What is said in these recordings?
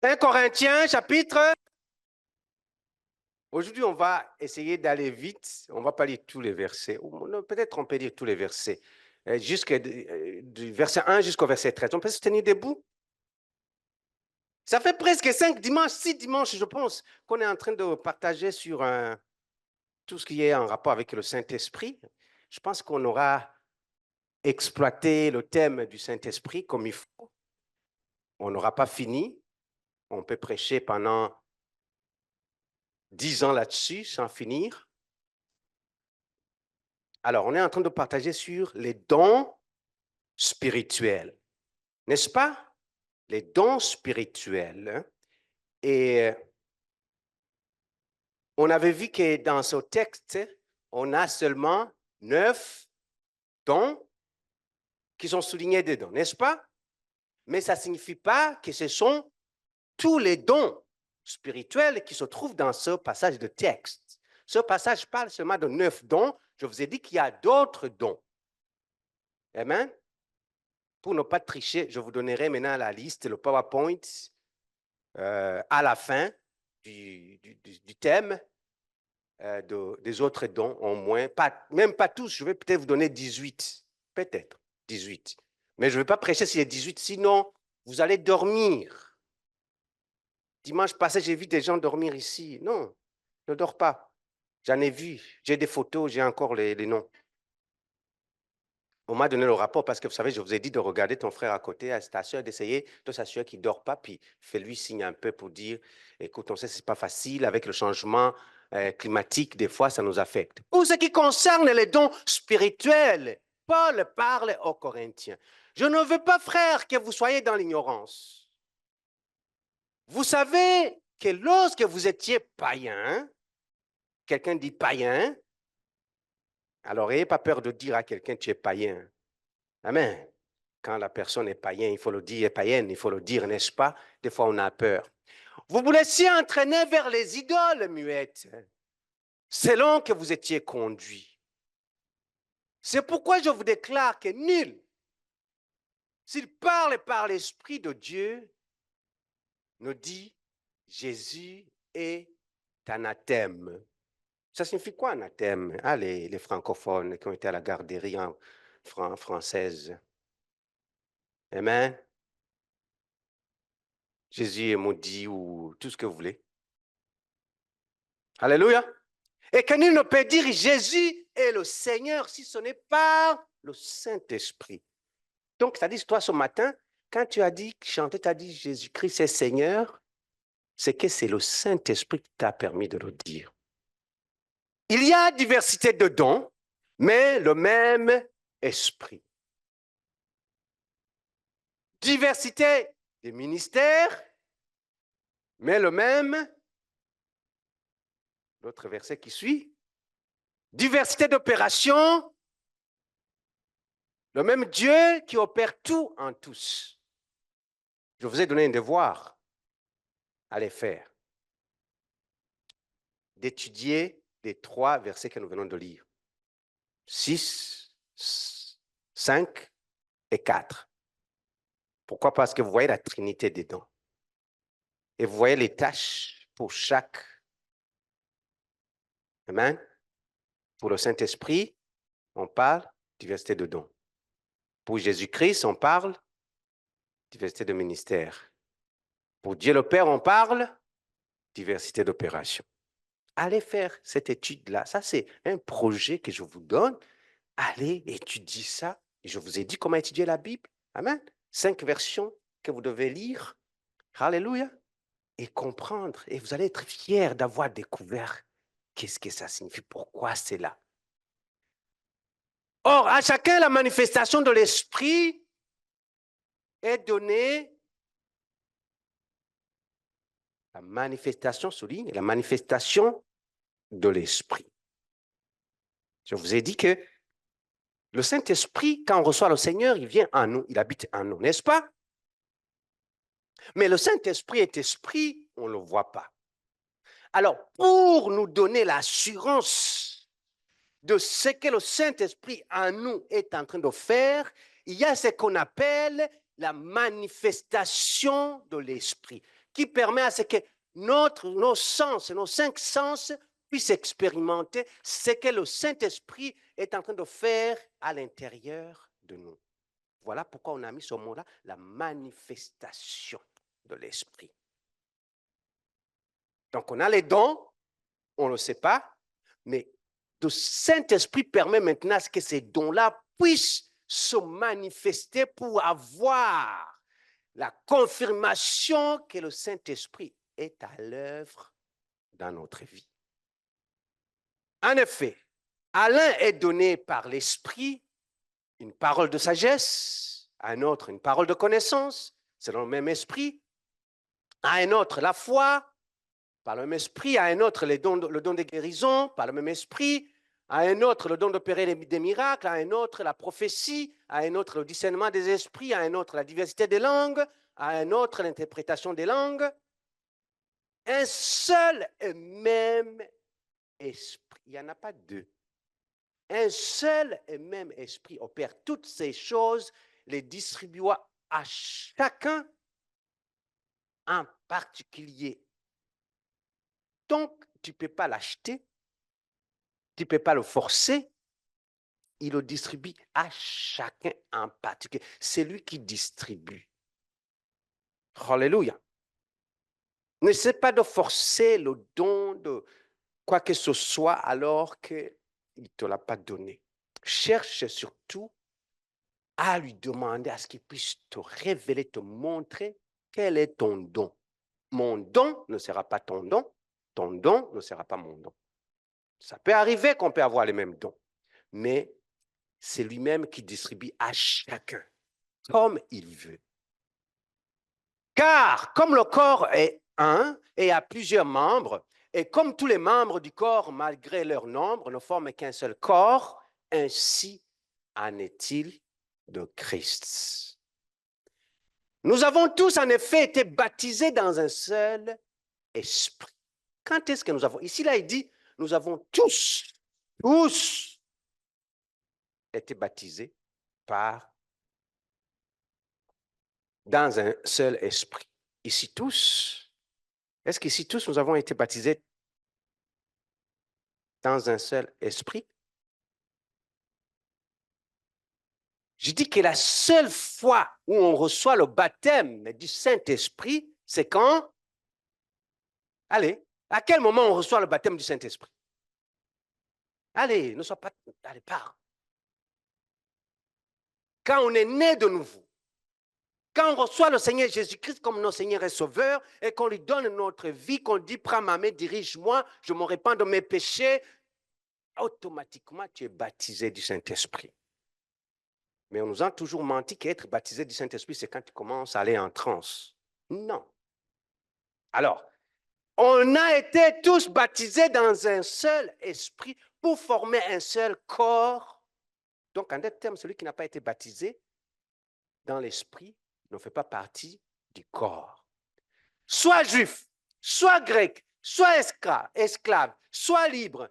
1 Corinthiens, chapitre. Aujourd'hui, on va essayer d'aller vite. On ne va pas lire tous les versets. Peut-être on peut lire tous les versets. Du verset 1 jusqu'au verset 13. On peut se tenir debout? Ça fait presque 5 dimanches, 6 dimanches, je pense, qu'on est en train de partager sur tout ce qui est en rapport avec le Saint-Esprit. Je pense qu'on aura exploité le thème du Saint-Esprit comme il faut. On n'aura pas fini. On peut prêcher pendant 10 ans là-dessus sans finir. Alors, on est en train de partager sur les dons spirituels, n'est-ce pas? Les dons spirituels. Et on avait vu que dans ce texte, on a seulement 9 dons qui sont soulignés dedans, n'est-ce pas? Mais ça ne signifie pas que ce sont tous les dons spirituels qui se trouvent dans ce passage de texte. Ce passage parle seulement de 9 dons. Je vous ai dit qu'il y a d'autres dons. Amen. Pour ne pas tricher, je vous donnerai maintenant la liste, le PowerPoint, à la fin du thème des autres dons, au moins. Même pas tous, je vais peut-être vous donner 18. Peut-être 18. Mais je ne vais pas prêcher sur les 18, sinon vous allez dormir. Dimanche passé, j'ai vu des gens dormir ici. Non, ne dors pas. J'en ai vu. J'ai des photos, j'ai encore les noms. On m'a donné le rapport parce que, vous savez, je vous ai dit de regarder ton frère à côté, à ta soeur, d'essayer de s'assurer qu'il ne dort pas, puis fais-lui signe un peu pour dire, écoute, on sait que ce n'est pas facile avec le changement climatique, des fois, ça nous affecte. Pour ce qui concerne les dons spirituels, Paul parle aux Corinthiens. Je ne veux pas, frères, que vous soyez dans l'ignorance. Vous savez que lorsque vous étiez païen, quelqu'un dit païen, alors n'ayez pas peur de dire à quelqu'un tu es païen. Amen. Quand la personne est païenne, il faut le dire, païenne, il faut le dire, n'est-ce pas? Des fois, on a peur. Vous vous laissiez entraîner vers les idoles muettes, selon que vous étiez conduit. C'est pourquoi je vous déclare que nul, s'il parle par l'Esprit de Dieu, ne dit Jésus est anathème. Ça signifie quoi, anathème? Ah, les francophones qui ont été à la garderie française. Amen. Jésus est maudit ou tout ce que vous voulez. Alléluia. Et que nul ne peut dire Jésus est le Seigneur si ce n'est pas le Saint-Esprit. Donc, ça dit, toi, ce matin, quand tu as dit, chanté, tu as dit Jésus-Christ est Seigneur, c'est que c'est le Saint-Esprit qui t'a permis de le dire. Il y a diversité de dons, mais le même esprit. Diversité des ministères, mais le même, l'autre verset qui suit, diversité d'opérations, le même Dieu qui opère tout en tous. Je vous ai donné un devoir à les faire, d'étudier les 3 versets que nous venons de lire. 6, 5 et 4. Pourquoi? Parce que vous voyez la Trinité dedans. Et vous voyez les tâches pour chaque. Amen. Pour le Saint-Esprit, on parle diversité de dons. Pour Jésus-Christ, on parle diversité de ministère. Pour Dieu le Père, on parle diversité d'opérations. Allez faire cette étude-là. Ça, c'est un projet que je vous donne. Allez étudier ça. Et je vous ai dit comment étudier la Bible. Amen. 5 versions que vous devez lire. Alléluia. Et comprendre. Et vous allez être fiers d'avoir découvert qu'est-ce que ça signifie, pourquoi c'est là. Or, à chacun, la manifestation de l'esprit est donnée. La manifestation, souligne, la manifestation de l'esprit. Je vous ai dit que le Saint-Esprit, quand on reçoit le Seigneur, il vient en nous, il habite en nous, n'est-ce pas? Mais le Saint-Esprit est esprit, on ne le voit pas. Alors, pour nous donner l'assurance de ce que le Saint-Esprit en nous est en train de faire, il y a ce qu'on appelle la manifestation de l'Esprit, qui permet à ce que nos sens, nos 5 sens puissent expérimenter ce que le Saint-Esprit est en train de faire à l'intérieur de nous. Voilà pourquoi on a mis ce mot-là, la manifestation de l'Esprit. Donc, on a les dons, on ne le sait pas, mais le Saint-Esprit permet maintenant à ce que ces dons-là puissent se manifester pour avoir la confirmation que le Saint-Esprit est à l'œuvre dans notre vie. En effet, à l'un est donné par l'Esprit une parole de sagesse, à un autre une parole de connaissance, selon le même esprit, à un autre la foi, par le même esprit, à un autre le don de guérison, par le même esprit, à un autre le don d'opérer des miracles, à un autre la prophétie, à un autre le discernement des esprits, à un autre la diversité des langues, à un autre l'interprétation des langues. Un seul et même esprit. Il n'y en a pas deux. Un seul et même esprit opère toutes ces choses, les distribua à chacun en particulier. Donc, tu ne peux pas l'acheter, tu ne peux pas le forcer, il le distribue à chacun en particulier. C'est lui qui distribue. Alléluia. N'essaie pas de forcer le don de quoi que ce soit alors qu'il ne te l'a pas donné. Cherche surtout à lui demander à ce qu'il puisse te révéler, te montrer quel est ton don. Mon don ne sera pas ton don ne sera pas mon don. Ça peut arriver qu'on peut avoir les mêmes dons, mais c'est lui-même qui distribue à chacun comme il veut. Car comme le corps est un et a plusieurs membres, et comme tous les membres du corps, malgré leur nombre, ne forment qu'un seul corps, ainsi en est-il de Christ. Nous avons tous en effet été baptisés dans un seul esprit. Quand est-ce que nous avons? Ici, là, il dit, nous avons tous été baptisés dans un seul esprit. Ici, tous. Est-ce qu'ici, tous, nous avons été baptisés dans un seul esprit? Je dis que la seule fois où on reçoit le baptême du Saint-Esprit, c'est quand? Allez, à quel moment on reçoit le baptême du Saint-Esprit? Allez, ne sois pas... Allez, pars. Quand on est né de nouveau, quand on reçoit le Seigneur Jésus-Christ comme notre Seigneur et Sauveur et qu'on lui donne notre vie, qu'on dit, prends ma main, dirige-moi, je me répands de mes péchés, automatiquement, tu es baptisé du Saint-Esprit. Mais on nous a toujours menti qu'être baptisé du Saint-Esprit, c'est quand tu commences à aller en transe. Non. Alors, on a été tous baptisés dans un seul esprit pour former un seul corps. Donc, en d'autres termes, celui qui n'a pas été baptisé dans l'esprit ne fait pas partie du corps. Soit juif, soit grec, soit esclave, soit libre,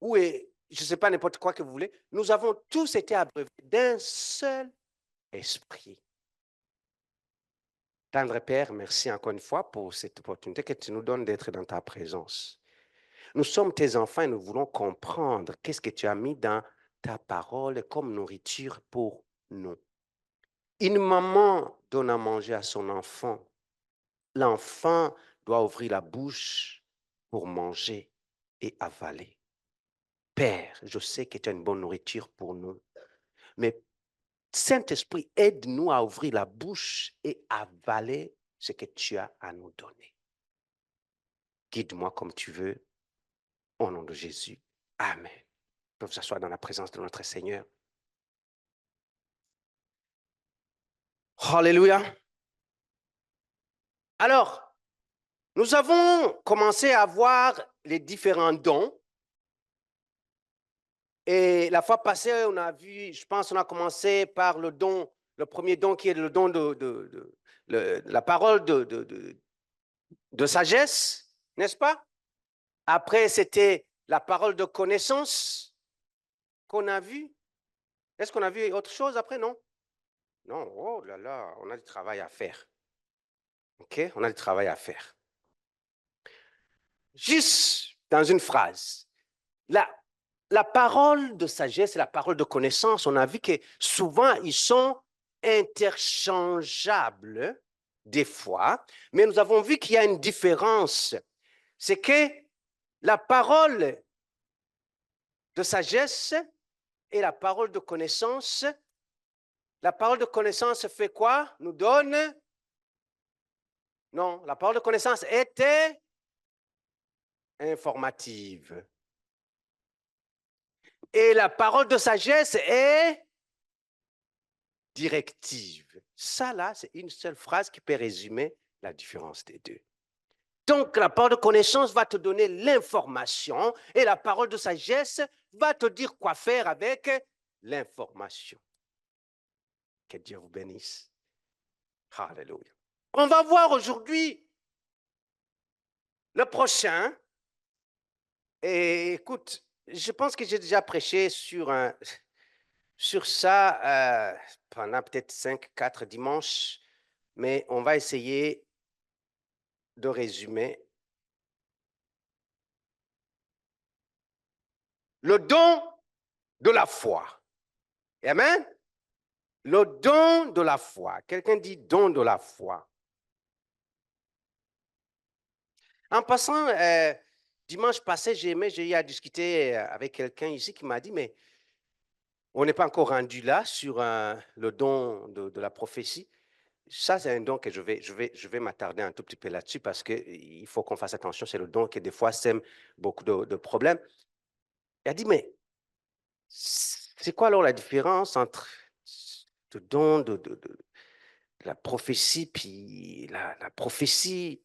ou je ne sais pas, n'importe quoi que vous voulez, nous avons tous été abreuvés d'un seul esprit. Tendre Père, merci encore une fois pour cette opportunité que tu nous donnes d'être dans ta présence. Nous sommes tes enfants et nous voulons comprendre qu'est-ce que tu as mis dans ta parole comme nourriture pour nous. Une maman donne à manger à son enfant. L'enfant doit ouvrir la bouche pour manger et avaler. Père, je sais que tu as une bonne nourriture pour nous, mais Saint-Esprit, aide-nous à ouvrir la bouche et avaler ce que tu as à nous donner. Guide-moi comme tu veux, au nom de Jésus. Amen. Vous pouvez vous asseoir dans la présence de notre Seigneur. Alléluia. Alors, nous avons commencé à voir les différents dons. Et la fois passée, on a vu, je pense, on a commencé par le don, le premier don qui est le don de la parole de sagesse, n'est-ce pas? Après, c'était la parole de connaissance qu'on a vue. Est-ce qu'on a vu autre chose après, non? Non, oh là là, on a du travail à faire. OK? On a du travail à faire. Juste dans une phrase, la parole de sagesse et la parole de connaissance, on a vu que souvent, ils sont interchangeables des fois, mais nous avons vu qu'il y a une différence. C'est que la parole de sagesse et la parole de connaissance, la parole de connaissance fait quoi? Nous donne... Non, la parole de connaissance était informative. Et la parole de sagesse est directive. Ça, là, c'est une seule phrase qui peut résumer la différence des deux. Donc, la parole de connaissance va te donner l'information et la parole de sagesse va te dire quoi faire avec l'information. Que Dieu vous bénisse. Alléluia. On va voir aujourd'hui le prochain. Et écoute, je pense que j'ai déjà prêché sur ça pendant peut-être 5-4 dimanches, mais on va essayer de résumer. Le don de la foi. Amen. Le don de la foi. Quelqu'un dit don de la foi. En passant, dimanche passé, j'ai eu à discuter avec quelqu'un ici qui m'a dit, mais on n'est pas encore rendu là sur le don de la prophétie. Ça, c'est un don que je vais m'attarder un tout petit peu là-dessus parce qu'il faut qu'on fasse attention. C'est le don qui, des fois, sème beaucoup de problèmes. Il a dit, mais c'est quoi alors la différence entre le don de la prophétie puis la prophétie?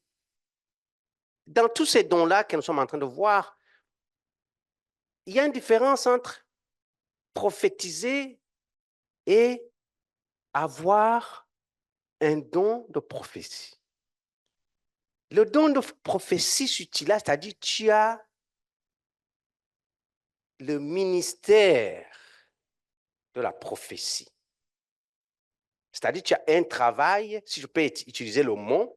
Dans tous ces dons-là que nous sommes en train de voir, il y a une différence entre prophétiser et avoir un don de prophétie. Le don de prophétie s'utilise, c'est-à-dire tu as le ministère de la prophétie. C'est-à-dire tu as un travail, si je peux utiliser le mot,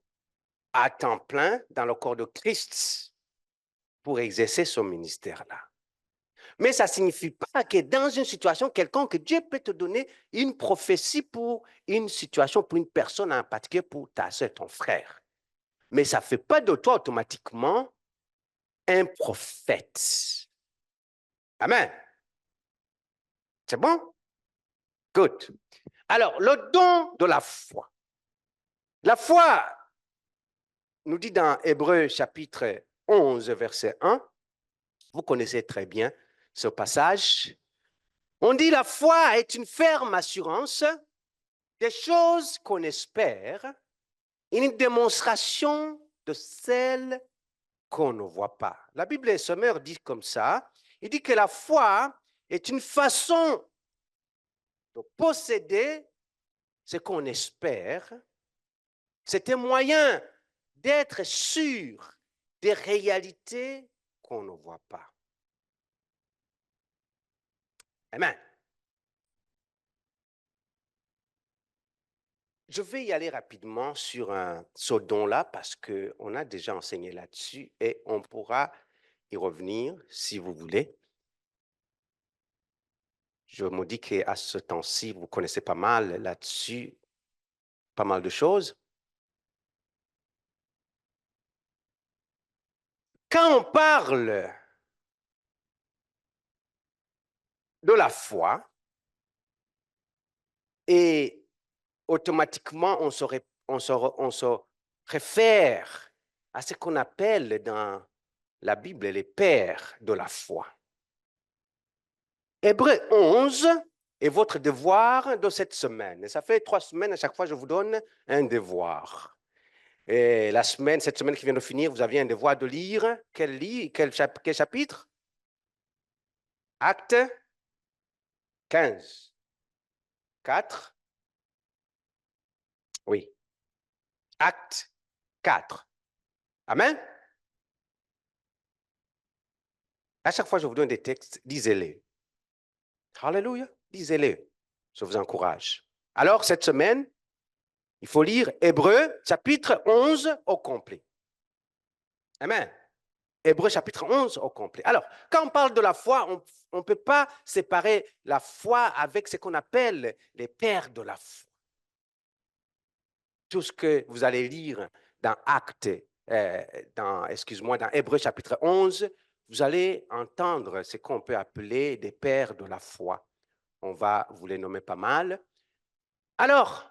à temps plein dans le corps de Christ pour exercer ce ministère-là. Mais ça ne signifie pas que dans une situation quelconque, Dieu peut te donner une prophétie pour une situation, pour une personne en particulier, pour ta soeur, ton frère. Mais ça ne fait pas de toi automatiquement un prophète. Amen. C'est bon? Good. Alors, le don de la foi. La foi, nous dit dans Hébreux chapitre 11, verset 1, vous connaissez très bien ce passage. On dit la foi est une ferme assurance des choses qu'on espère, une démonstration de celles qu'on ne voit pas. La Bible sommaire dit comme ça, il dit que la foi est une façon de posséder ce qu'on espère. C'est un moyen d'être sûr des réalités qu'on ne voit pas. Amen. Je vais y aller rapidement sur ce don-là parce qu'on a déjà enseigné là-dessus et on pourra y revenir si vous voulez. Je me dis qu'à ce temps-ci, vous connaissez pas mal là-dessus, pas mal de choses. Quand on parle de la foi, et automatiquement, on se réfère à ce qu'on appelle dans la Bible les pères de la foi. Hébreux 11 est votre devoir de cette semaine. Et ça fait 3 semaines, à chaque fois, je vous donne un devoir. Et cette semaine qui vient de finir, vous aviez un devoir de lire. Quel chapitre? Acte 15. 4. Oui. Acte 4. Amen. À chaque fois, je vous donne des textes, lisez-les. Alléluia, lisez-les. Je vous encourage. Alors, cette semaine, Il faut lire Hébreux chapitre 11 au complet. Amen. Hébreux chapitre 11 au complet. Alors, quand on parle de la foi, on ne peut pas séparer la foi avec ce qu'on appelle les pères de la foi. Tout ce que vous allez lire dans Actes, dans Hébreux chapitre 11, vous allez entendre ce qu'on peut appeler des pères de la foi. On va vous les nommer pas mal. Alors,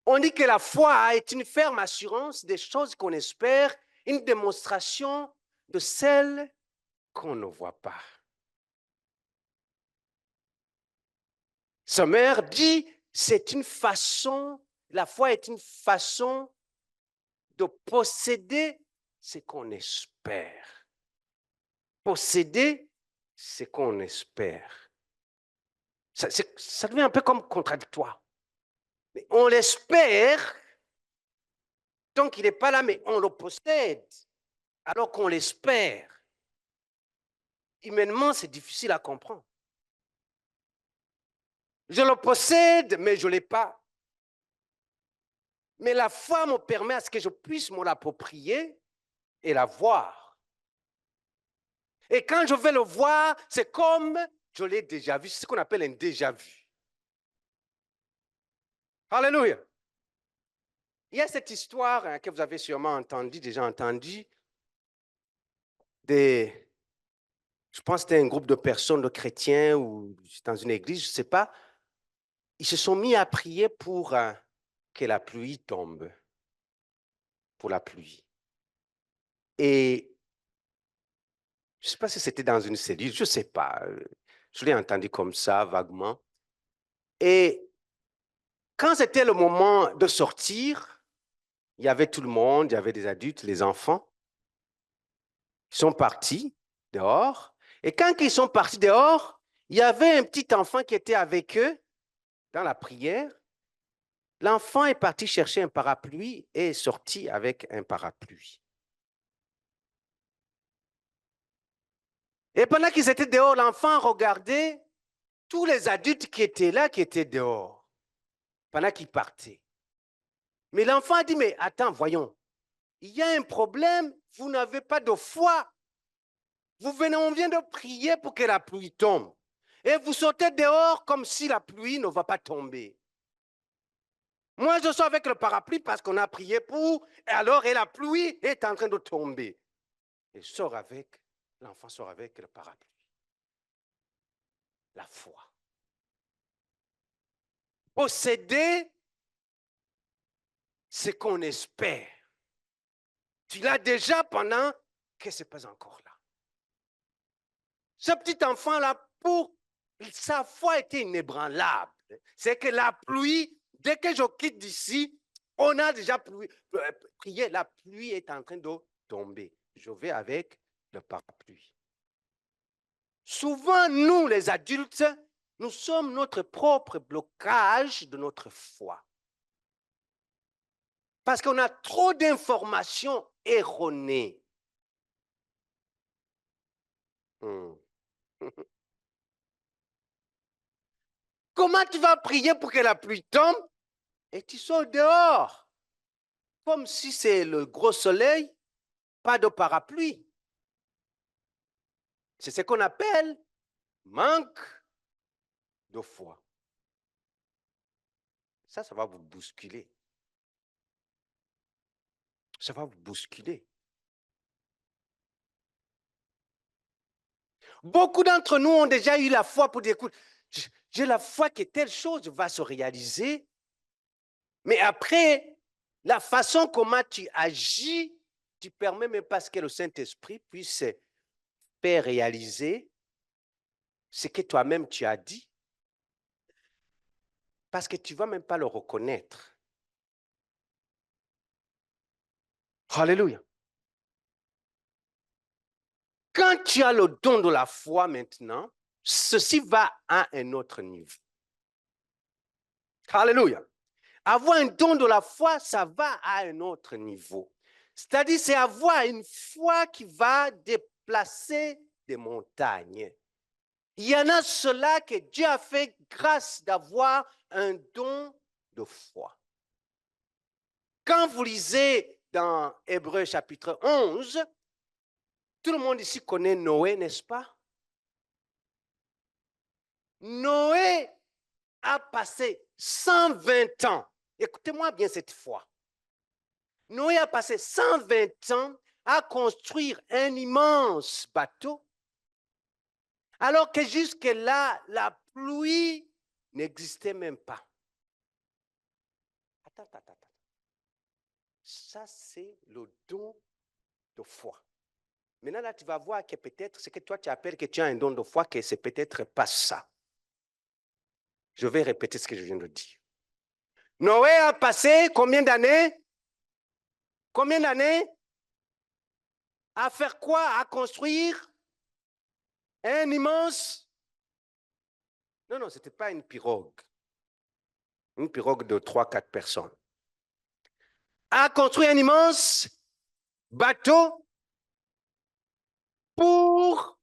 on dit que la foi est une ferme assurance des choses qu'on espère, une démonstration de celles qu'on ne voit pas. Sommer dit, c'est une façon, la foi est une façon de posséder ce qu'on espère. Posséder ce qu'on espère. Ça devient un peu comme contradictoire. Mais on l'espère, tant qu'il n'est pas là, mais on le possède, alors qu'on l'espère. Humainement, c'est difficile à comprendre. Je le possède, mais je ne l'ai pas. Mais la foi me permet à ce que je puisse me l'approprier et la voir. Et quand je vais le voir, c'est comme je l'ai déjà vu. C'est ce qu'on appelle un déjà-vu. Alléluia. Il y a cette histoire que vous avez sûrement déjà entendu, je pense que c'était un groupe de personnes, de chrétiens ou dans une église, je ne sais pas. Ils se sont mis à prier pour que la pluie tombe. Pour la pluie. Et je ne sais pas si c'était dans une cellule, je ne sais pas. Je l'ai entendu comme ça, vaguement. Et quand c'était le moment de sortir, il y avait tout le monde, il y avait des adultes, les enfants. Ils sont partis dehors. Et quand ils sont partis dehors, il y avait un petit enfant qui était avec eux dans la prière. L'enfant est parti chercher un parapluie et est sorti avec un parapluie. Et pendant qu'ils étaient dehors, l'enfant regardait tous les adultes qui étaient là, qui étaient dehors, pendant qu'ils partaient. Mais l'enfant a dit, mais attends, voyons, il y a un problème, vous n'avez pas de foi. On vient de prier pour que la pluie tombe. Et vous sortez dehors comme si la pluie ne va pas tomber. Moi, je suis avec le parapluie parce qu'on a prié pour, et la pluie est en train de tomber. Et l'enfant sort avec le parapluie. La foi. Posséder ce qu'on espère. Tu l'as déjà pendant que ce n'est pas encore là. Ce petit enfant-là, sa foi était inébranlable. C'est que la pluie, dès que je quitte d'ici, on a déjà prié, la pluie est en train de tomber. Je vais avec le parapluie. Souvent, nous, les adultes, nous sommes notre propre blocage de notre foi. Parce qu'on a trop d'informations erronées. Comment tu vas prier pour que la pluie tombe et tu sors dehors? Comme si c'est le gros soleil, pas de parapluie. C'est ce qu'on appelle manque de foi. Ça va vous bousculer. Ça va vous bousculer. Beaucoup d'entre nous ont déjà eu la foi pour dire, écoute, j'ai la foi que telle chose va se réaliser, mais après, la façon comment tu agis, tu permets même pas que le Saint-Esprit puisse faire réaliser ce que toi-même tu as dit, parce que tu ne vas même pas le reconnaître. Alléluia. Quand tu as le don de la foi maintenant, ceci va à un autre niveau. Alléluia. Avoir un don de la foi, ça va à un autre niveau. C'est-à-dire, c'est avoir une foi qui va déplacer des montagnes. Il y en a cela que Dieu a fait grâce d'avoir un don de foi. Quand vous lisez dans Hébreux chapitre 11, tout le monde ici connaît Noé, n'est-ce pas? Noé a passé 120 ans. Écoutez-moi bien cette fois. Noé a passé 120 ans à construire un immense bateau, alors que jusque-là, la pluie n'existait même pas. Attends. Ça, c'est le don de foi. Maintenant, là, tu vas voir que peut-être ce que toi, tu appelles que tu as un don de foi, que c'est peut-être pas ça. Je vais répéter ce que je viens de dire. Noé a passé combien d'années? Combien d'années? À faire quoi? À construire un immense... Non, ce n'était pas une pirogue. Une pirogue de 3-4 personnes. À construire un immense bateau pour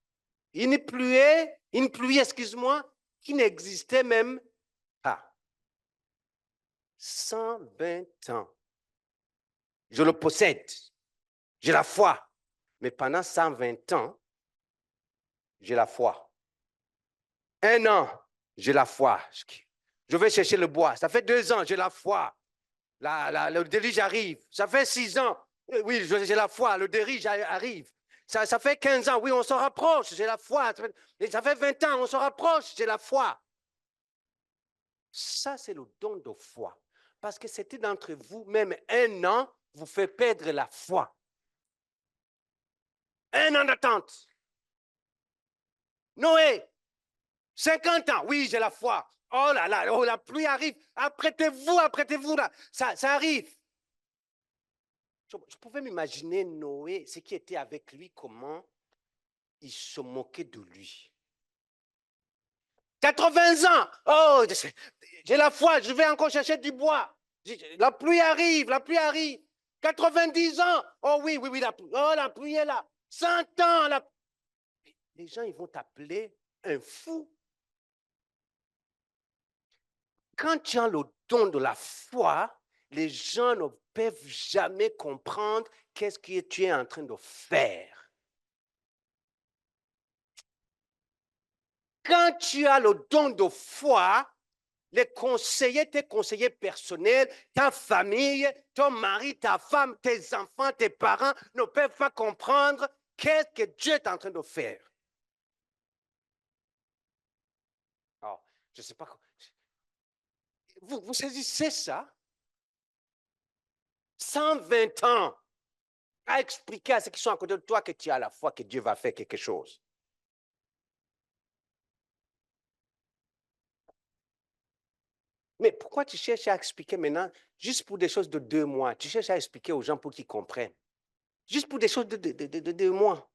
une pluie, excuse-moi, qui n'existait même pas. 120 ans. Je le possède. J'ai la foi. Mais pendant 120 ans, j'ai la foi. 1 an, j'ai la foi. Je vais chercher le bois. Ça fait 2 ans, j'ai la foi. Le déluge arrive. Ça fait 6 ans. Oui, j'ai la foi. Le déluge arrive. Ça fait 15 ans. Oui, on se rapproche. J'ai la foi. Ça fait 20 ans. On se rapproche. J'ai la foi. Ça, c'est le don de foi. Parce que c'était d'entre vous, même 1 an, vous fait perdre la foi. 1 an d'attente. Noé, 50 ans. Oui, j'ai la foi. Oh là là, oh, la pluie arrive. Apprêtez-vous là. Ça arrive. Je pouvais m'imaginer Noé, ce qui était avec lui, comment il se moquait de lui. 80 ans. Oh, j'ai la foi, je vais encore chercher du bois. La pluie arrive. 90 ans. Oh oui, la pluie est là. 100 ans. Les gens, ils vont t'appeler un fou. Quand tu as le don de la foi, les gens ne peuvent jamais comprendre qu'est-ce que tu es en train de faire. Quand tu as le don de foi, les conseillers, tes conseillers personnels, ta famille, ton mari, ta femme, tes enfants, tes parents ne peuvent pas comprendre qu'est-ce que Dieu est en train de faire. Oh, je ne sais pas. Vous saisissez ça? 120 ans à expliquer à ceux qui sont à côté de toi que tu as la foi que Dieu va faire quelque chose. Mais pourquoi tu cherches à expliquer maintenant, juste pour des choses de 2 mois, tu cherches à expliquer aux gens pour qu'ils comprennent? Juste pour des choses de 2 mois.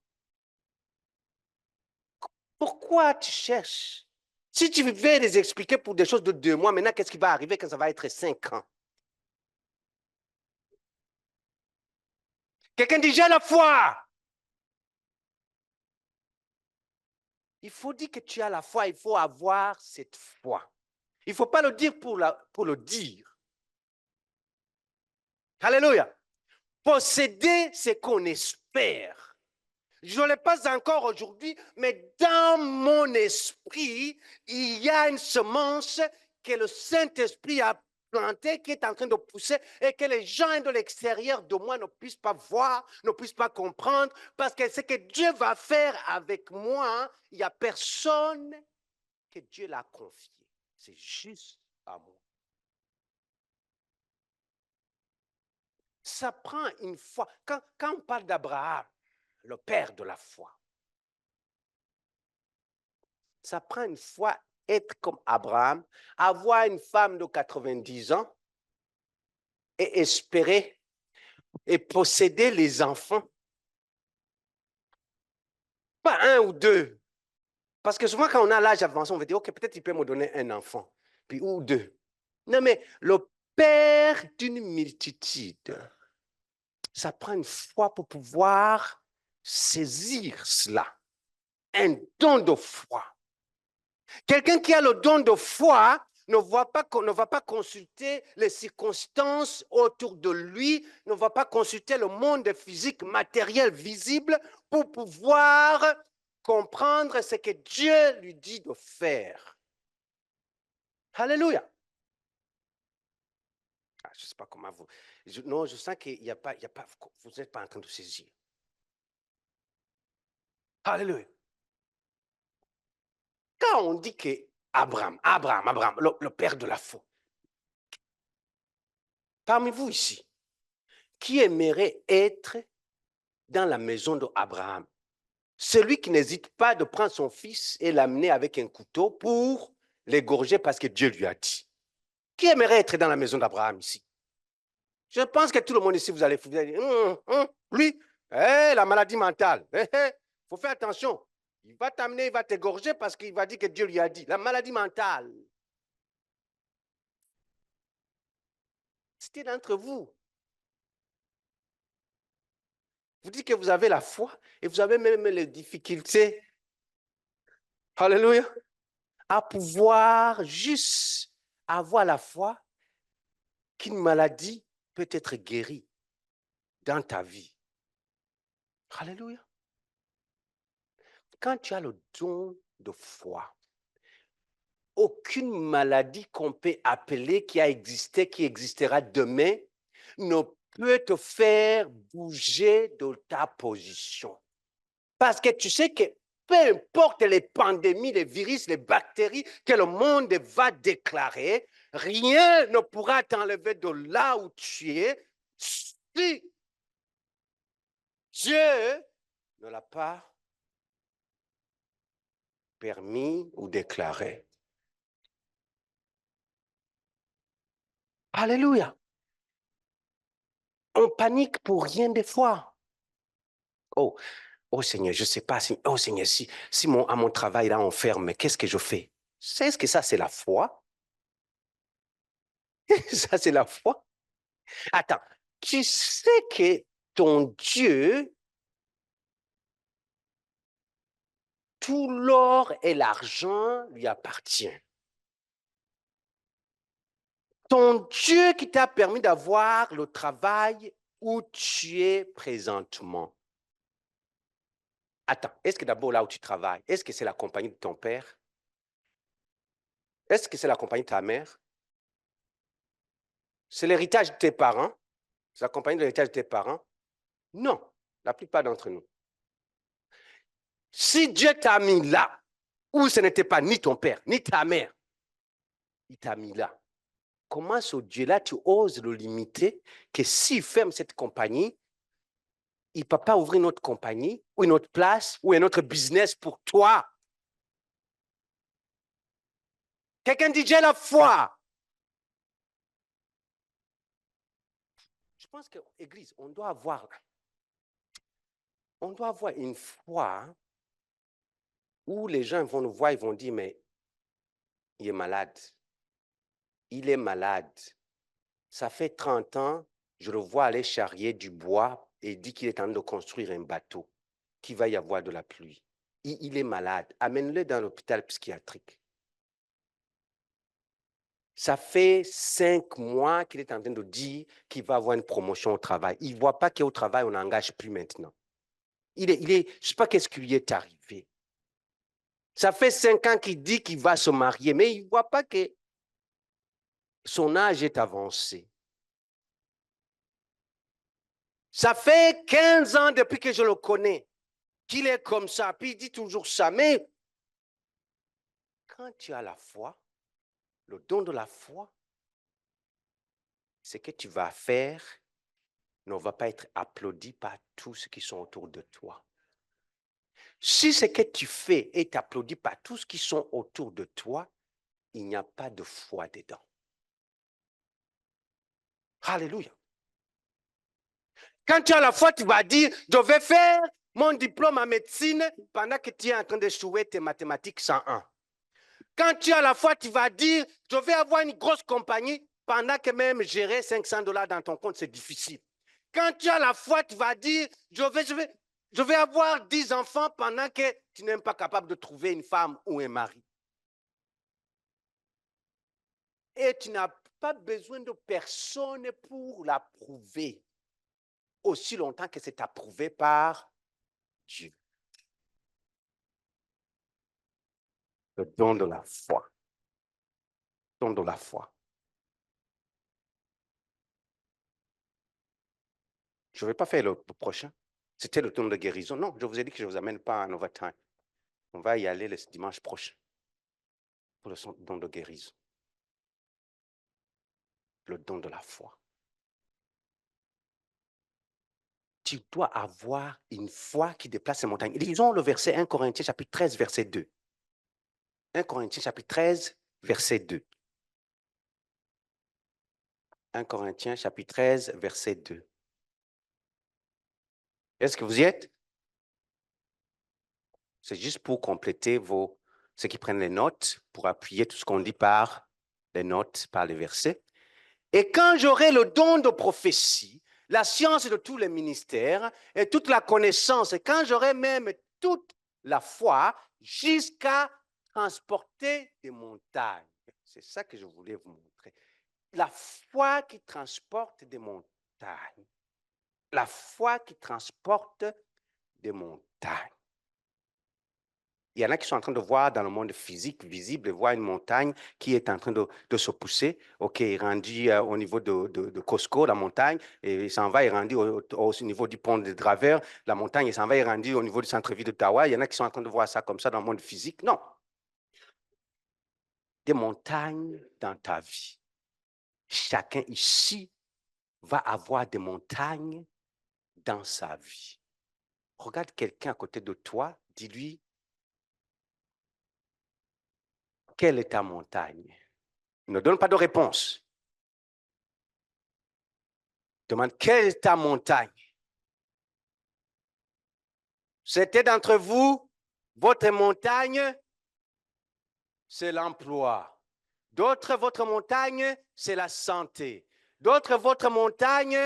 Pourquoi tu cherches? Si tu veux les expliquer pour des choses de 2 mois, maintenant, qu'est-ce qui va arriver quand ça va être 5 ans? Quelqu'un dit, j'ai la foi. Il faut dire que tu as la foi, il faut avoir cette foi. Il ne faut pas le dire pour le dire. Alléluia. Posséder ce qu'on espère. Je ne l'ai pas encore aujourd'hui, mais dans mon esprit, il y a une semence que le Saint-Esprit a plantée, qui est en train de pousser et que les gens de l'extérieur de moi ne puissent pas voir, ne puissent pas comprendre, parce que ce que Dieu va faire avec moi, il n'y a personne que Dieu l'a confié. C'est juste à moi. Ça prend une foi. Quand on parle d'Abraham, le père de la foi, ça prend une foi, être comme Abraham, avoir une femme de 90 ans et espérer et posséder les enfants. Pas 1 ou 2. Parce que souvent, quand on a l'âge avancé, on va dire, OK, peut-être il peut me donner un enfant, puis ou 2. Non, mais le père d'une multitude, ça prend une foi pour pouvoir saisir cela. Un don de foi. Quelqu'un qui a le don de foi ne va pas consulter les circonstances autour de lui, ne va pas consulter le monde physique, matériel, visible, pour pouvoir comprendre ce que Dieu lui dit de faire. Alléluia. Ah, je ne sais pas comment vous... non, je sens qu'il n'y a pas, vous n'êtes pas en train de saisir. Alléluia. Quand on dit que Abraham, le père de la foi, parmi vous ici, qui aimerait être dans la maison d'Abraham? Celui qui n'hésite pas de prendre son fils et l'amener avec un couteau pour l'égorger parce que Dieu lui a dit. Qui aimerait être dans la maison d'Abraham ici? Je pense que tout le monde ici, vous allez dire, lui, la maladie mentale, il faut faire attention. Il va t'amener, il va t'égorger parce qu'il va dire que Dieu lui a dit. La maladie mentale. C'était d'entre vous. Vous dites que vous avez la foi et vous avez même les difficultés. Alléluia. À pouvoir juste avoir la foi qu'une maladie peut être guérie dans ta vie. Alléluia. Quand tu as le don de foi, aucune maladie qu'on peut appeler qui a existé, qui existera demain, ne peut te faire bouger de ta position. Parce que tu sais que peu importe les pandémies, les virus, les bactéries que le monde va déclarer, rien ne pourra t'enlever de là où tu es si Dieu ne l'a pas permis ou déclaré. Alléluia. On panique pour rien des fois. Oh, Seigneur, je ne sais pas si, Seigneur, si à mon travail là on ferme, qu'est-ce que je fais? Est-ce que ça c'est la foi? Ça c'est la foi? Attends, tu sais que ton Dieu, tout l'or et l'argent lui appartient. Ton Dieu qui t'a permis d'avoir le travail où tu es présentement. Attends, est-ce que d'abord là où tu travailles, est-ce que c'est la compagnie de ton père? Est-ce que c'est la compagnie de ta mère? C'est l'héritage de tes parents? C'est la compagnie de l'héritage de tes parents? Non, la plupart d'entre nous. Si Dieu t'a mis là, où ce n'était pas ni ton père, ni ta mère, il t'a mis là. Comment ce Dieu-là, tu oses le limiter que s'il ferme cette compagnie, il ne peut pas ouvrir une autre compagnie ou une autre place ou un autre business pour toi? Quelqu'un dit, j'ai la foi. Je pense que l'Église, on doit avoir une foi où les gens vont nous voir, ils vont dire, mais il est malade. Il est malade. Ça fait 30 ans, je le vois aller charrier du bois et il dit qu'il est en train de construire un bateau, qu'il va y avoir de la pluie. Il est malade. Amène-le dans l'hôpital psychiatrique. Ça fait 5 mois qu'il est en train de dire qu'il va avoir une promotion au travail. Il ne voit pas qu'au travail, on n'engage plus maintenant. Je ne sais pas qu'est-ce qui lui est arrivé. Ça fait 5 ans qu'il dit qu'il va se marier, mais il ne voit pas que son âge est avancé. Ça fait 15 ans depuis que je le connais, qu'il est comme ça, puis il dit toujours ça. Mais quand tu as la foi, le don de la foi, ce que tu vas faire ne va pas être applaudi par tous ceux qui sont autour de toi. Si ce que tu fais est applaudi par tous ceux qui sont autour de toi, il n'y a pas de foi dedans. Alléluia. Quand tu as la foi, tu vas dire, je vais faire mon diplôme en médecine pendant que tu es en train d'échouer tes mathématiques 101. Quand tu as la foi, tu vas dire, je vais avoir une grosse compagnie pendant que même gérer $500 dans ton compte, c'est difficile. Quand tu as la foi, tu vas dire, je vais avoir 10 enfants pendant que tu n'es pas capable de trouver une femme ou un mari. Et tu n'as pas besoin de personne pour l'approuver, aussi longtemps que c'est approuvé par Dieu. Le don de la foi. Le don de la foi. Je ne vais pas faire le prochain. C'était le don de guérison. Non, je vous ai dit que je ne vous amène pas en overtime. On va y aller le dimanche prochain pour le don de guérison. Le don de la foi. Tu dois avoir une foi qui déplace les montagnes. Lisons le verset 1 Corinthiens chapitre 13, verset 2. 1 Corinthiens chapitre 13, verset 2. 1 Corinthiens chapitre 13, verset 2. Est-ce que vous y êtes? C'est juste pour compléter ceux qui prennent les notes, pour appuyer tout ce qu'on dit par les notes, par les versets. Et quand j'aurai le don de prophétie, la science de tous les ministères et toute la connaissance, et quand j'aurai même toute la foi jusqu'à transporter des montagnes. C'est ça que je voulais vous montrer. La foi qui transporte des montagnes. La foi qui transporte des montagnes. Il y en a qui sont en train de voir dans le monde physique, visible, voir une montagne qui est en train de se pousser. OK, il est rendu au niveau de Costco, la montagne, et il s'en va, il est rendu au niveau du pont de Dravers, la montagne, il s'en va, il est rendu au niveau du centre-ville d'Ottawa. Il y en a qui sont en train de voir ça comme ça dans le monde physique. Non. Des montagnes dans ta vie. Chacun ici va avoir des montagnes dans sa vie. Regarde quelqu'un à côté de toi, dis-lui, quelle est ta montagne? Ne donne pas de réponse. Demande, quelle est ta montagne? Certains d'entre vous, votre montagne, c'est l'emploi. D'autres, votre montagne, c'est la santé. D'autres, votre montagne,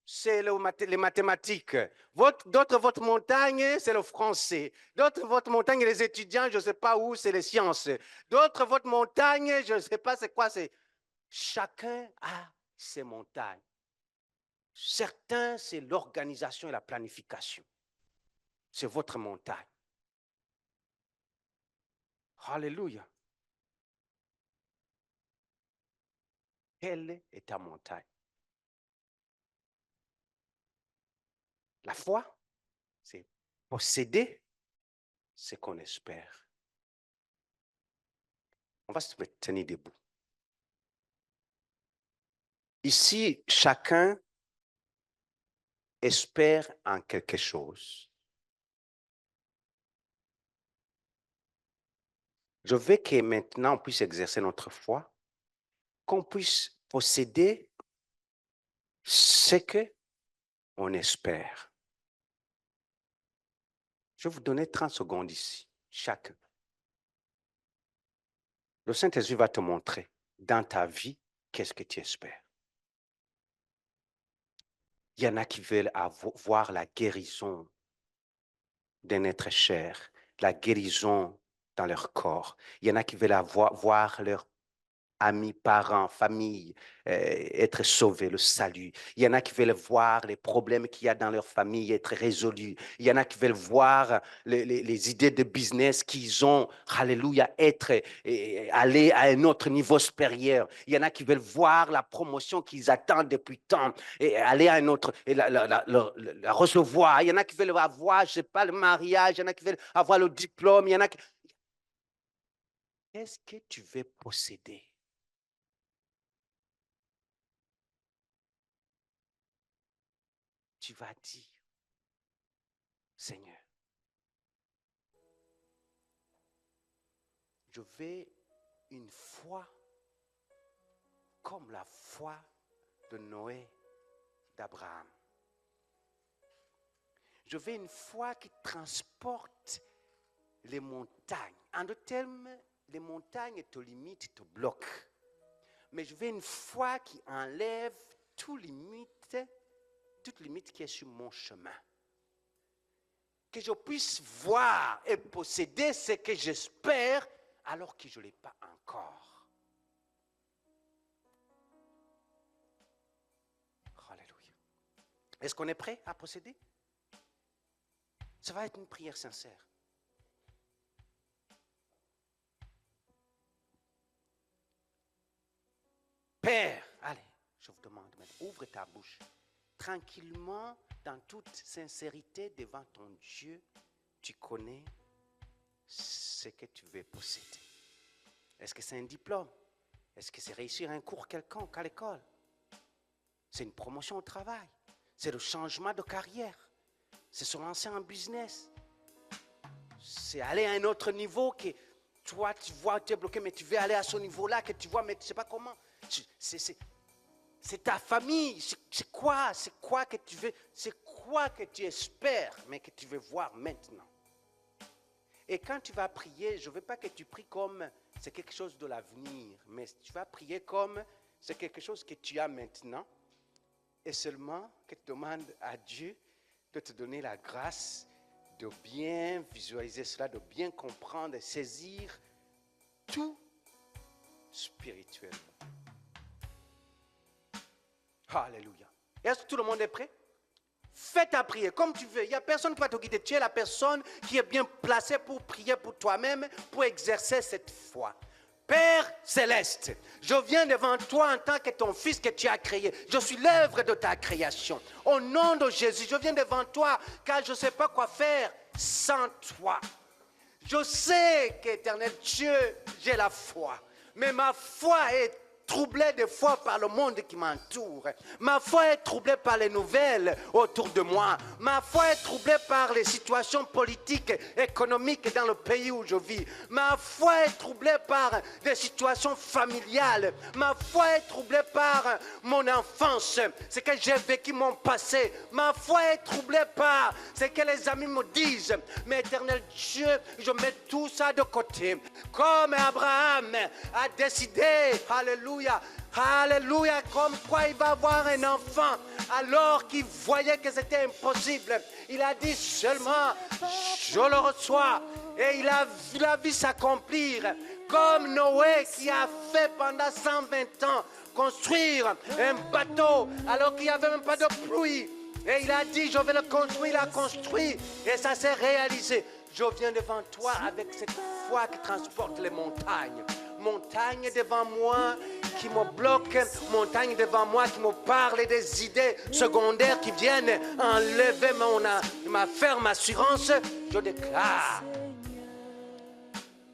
c'est les mathématiques. D'autres, votre montagne, c'est le français. D'autres, votre montagne, les étudiants, je ne sais pas où, c'est les sciences. D'autres, votre montagne, je ne sais pas c'est quoi. Chacun a ses montagnes. Certains, c'est l'organisation et la planification. C'est votre montagne. Alléluia. Quelle est ta montagne? La foi, c'est posséder ce qu'on espère. On va se tenir debout. Ici, chacun espère en quelque chose. Je veux que maintenant on puisse exercer notre foi, qu'on puisse posséder ce qu'on espère. Je vais vous donner 30 secondes ici, chacun. Le Saint-Esprit va te montrer dans ta vie qu'est-ce que tu espères. Il y en a qui veulent voir la guérison d'un être cher, la guérison dans leur corps. Il y en a qui veulent voir leurs amis, parents, famille, être sauvés, le salut. Il y en a qui veulent voir les problèmes qu'il y a dans leur famille être résolus. Il y en a qui veulent voir les idées de business qu'ils ont, alléluia, aller à un autre niveau supérieur. Il y en a qui veulent voir la promotion qu'ils attendent depuis tant et aller à un autre, et la recevoir. Il y en a qui veulent avoir, je ne sais pas, le mariage. Il y en a qui veulent avoir le diplôme. Il y en a qui... Qu'est-ce que tu veux posséder? Tu vas dire, Seigneur, je veux une foi comme la foi de Noé, d'Abraham. Je veux une foi qui transporte les montagnes. En d'autres termes, les montagnes te limitent, te bloquent. Mais je veux une foi qui enlève toute limite qui est sur mon chemin. Que je puisse voir et posséder ce que j'espère alors que je ne l'ai pas encore. Est-ce qu'on est prêt à procéder? Ça va être une prière sincère. Père, allez, je vous demande maintenant, ouvre ta bouche. Tranquillement, dans toute sincérité devant ton Dieu, tu connais ce que tu veux posséder. Est-ce que c'est un diplôme? Est-ce que c'est réussir un cours quelconque à l'école? C'est une promotion au travail? C'est le changement de carrière? C'est se lancer en business? C'est aller à un autre niveau que toi, tu vois, tu es bloqué, mais tu veux aller à ce niveau-là que tu vois, mais tu ne sais pas comment. C'est ta famille. C'est quoi que tu veux? C'est quoi que tu espères, mais que tu veux voir maintenant? Et quand tu vas prier, je ne veux pas que tu pries comme c'est quelque chose de l'avenir, mais tu vas prier comme c'est quelque chose que tu as maintenant. Et seulement que tu demandes à Dieu de te donner la grâce de bien visualiser cela, de bien comprendre et saisir tout spirituellement. Alléluia. Est-ce que tout le monde est prêt? Fais ta prière comme tu veux. Il n'y a personne qui va te guider. Tu es la personne qui est bien placée pour prier pour toi-même, pour exercer cette foi. Père céleste, je viens devant toi en tant que ton fils que tu as créé. Je suis l'œuvre de ta création. Au nom de Jésus, je viens devant toi car je ne sais pas quoi faire sans toi. Je sais qu'éternel Dieu, j'ai la foi. Mais ma foi est troublée des fois par le monde qui m'entoure. Ma foi est troublée par les nouvelles autour de moi. Ma foi est troublée par les situations politiques, économiques dans le pays où je vis. Ma foi est troublée par des situations familiales. Ma foi est troublée par mon enfance, ce que j'ai vécu mon passé. Ma foi est troublée par ce que les amis me disent. Mais éternel Dieu, je mets tout ça de côté. Comme Abraham a décidé, alléluia, alléluia, comme quoi il va avoir un enfant alors qu'il voyait que c'était impossible. Il a dit seulement, je le reçois. Et il a vu s'accomplir. Comme Noé qui a fait pendant 120 ans construire un bateau alors qu'il n'y avait même pas de pluie. Et il a dit, je vais le construire, il a construit. Et ça s'est réalisé. Je viens devant toi avec cette foi qui transporte les montagnes. Montagne devant moi qui me bloque, montagne devant moi qui me parle des idées secondaires qui viennent enlever ma ferme assurance. Je déclare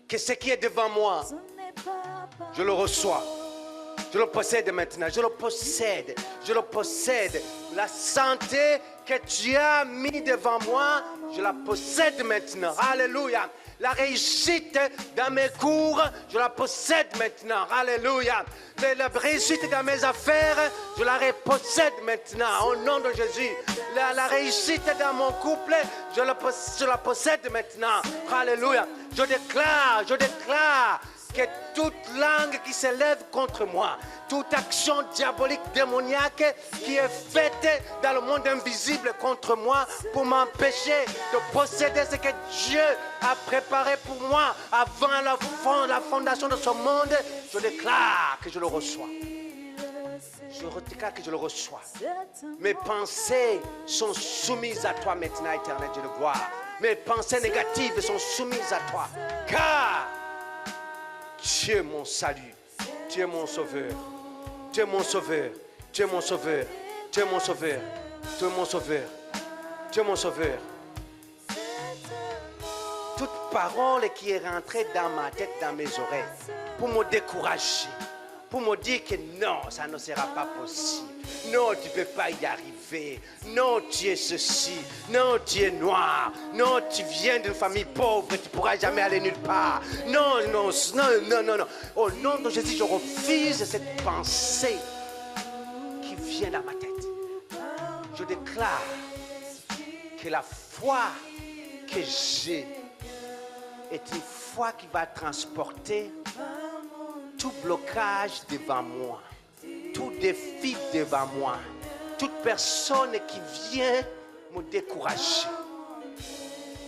que ce qui est devant moi, je le reçois. Je le possède maintenant, je le possède, je le possède. La santé que tu as mis devant moi, je la possède maintenant. Alléluia. La réussite dans mes cours, je la possède maintenant. Alléluia. La réussite dans mes affaires, je la possède maintenant. Au nom de Jésus. La réussite dans mon couple, je la possède maintenant. Alléluia. Je déclare que toute langue qui s'élève contre moi, toute action diabolique, démoniaque qui est faite dans le monde invisible contre moi pour m'empêcher de posséder ce que Dieu a préparé pour moi avant la fondation de ce monde, je déclare que je le reçois. Je déclare que je le reçois. Mes pensées sont soumises à toi maintenant, éternel Dieu de gloire. Mes pensées négatives sont soumises à toi. Car tu es mon salut, tu es mon sauveur, tu es mon sauveur, tu es mon sauveur, tu es mon sauveur, tu es mon sauveur, tu es mon sauveur. Toute parole qui est rentrée dans ma tête, dans mes oreilles, pour me décourager, pour me dire que non, ça ne sera pas possible. Non, tu ne peux pas y arriver. Non, tu es ceci. Non, tu es noir. Non, tu viens d'une famille pauvre. Tu ne pourras jamais aller nulle part. Non. Au nom de Jésus, je refuse cette pensée qui vient dans ma tête. Je déclare que la foi que j'ai est une foi qui va transporter tout blocage devant moi, tout défi devant moi, toute personne qui vient me décourager.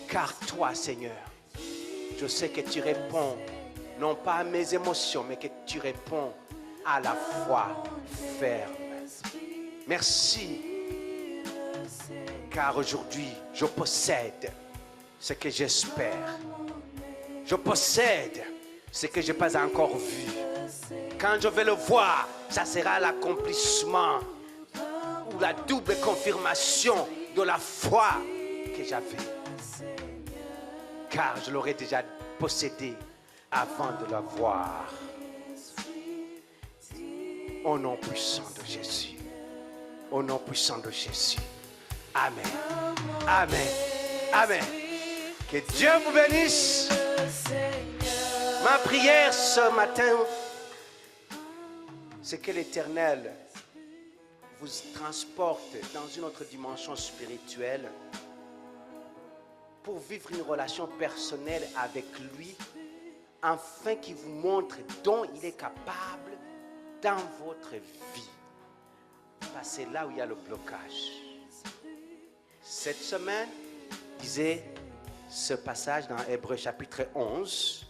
Car toi, Seigneur, je sais que tu réponds, non pas à mes émotions, mais que tu réponds à la foi ferme. Merci Car aujourd'hui, je possède ce que j'espère. Je possède ce que je n'ai pas encore vu. Quand je vais le voir, ça sera l'accomplissement ou la double confirmation de la foi que j'avais. Car je l'aurais déjà possédé avant de la voir. Au nom puissant de Jésus. Au nom puissant de Jésus. Amen. Amen. Amen. Que Dieu vous bénisse. Ma prière ce matin, c'est que l'Éternel vous transporte dans une autre dimension spirituelle pour vivre une relation personnelle avec lui, afin qu'il vous montre dont il est capable dans votre vie. Parce que c'est là où il y a le blocage. Cette semaine, disait ce passage dans Hébreux chapitre 11.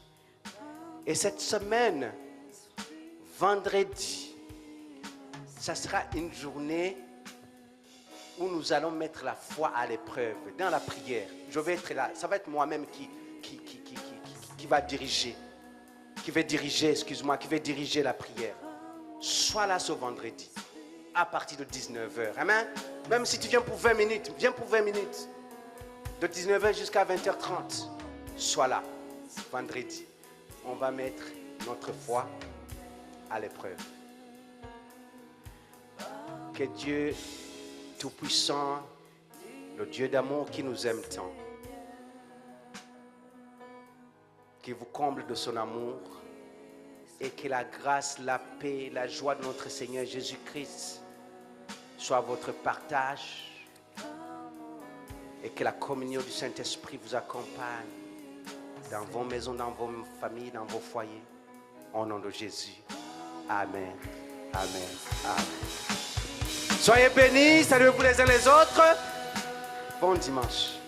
Et cette semaine, vendredi, ça sera une journée où nous allons mettre la foi à l'épreuve, dans la prière. Je vais être là, ça va être moi-même qui va diriger, qui va diriger la prière. Sois là ce vendredi, à partir de 19h. Amen. Même si tu viens pour 20 minutes, viens pour 20 minutes. De 19h jusqu'à 20h30, sois là, vendredi. On va mettre notre foi à l'épreuve. Que Dieu Tout-Puissant, le Dieu d'amour qui nous aime tant, qui vous comble de son amour, et que la grâce, la paix, la joie de notre Seigneur Jésus-Christ soit votre partage, et que la communion du Saint-Esprit vous accompagne dans vos maisons, dans vos familles, dans vos foyers. Au nom de Jésus. Amen. Amen. Amen. Soyez bénis. Saluez-vous les uns les autres. Bon dimanche.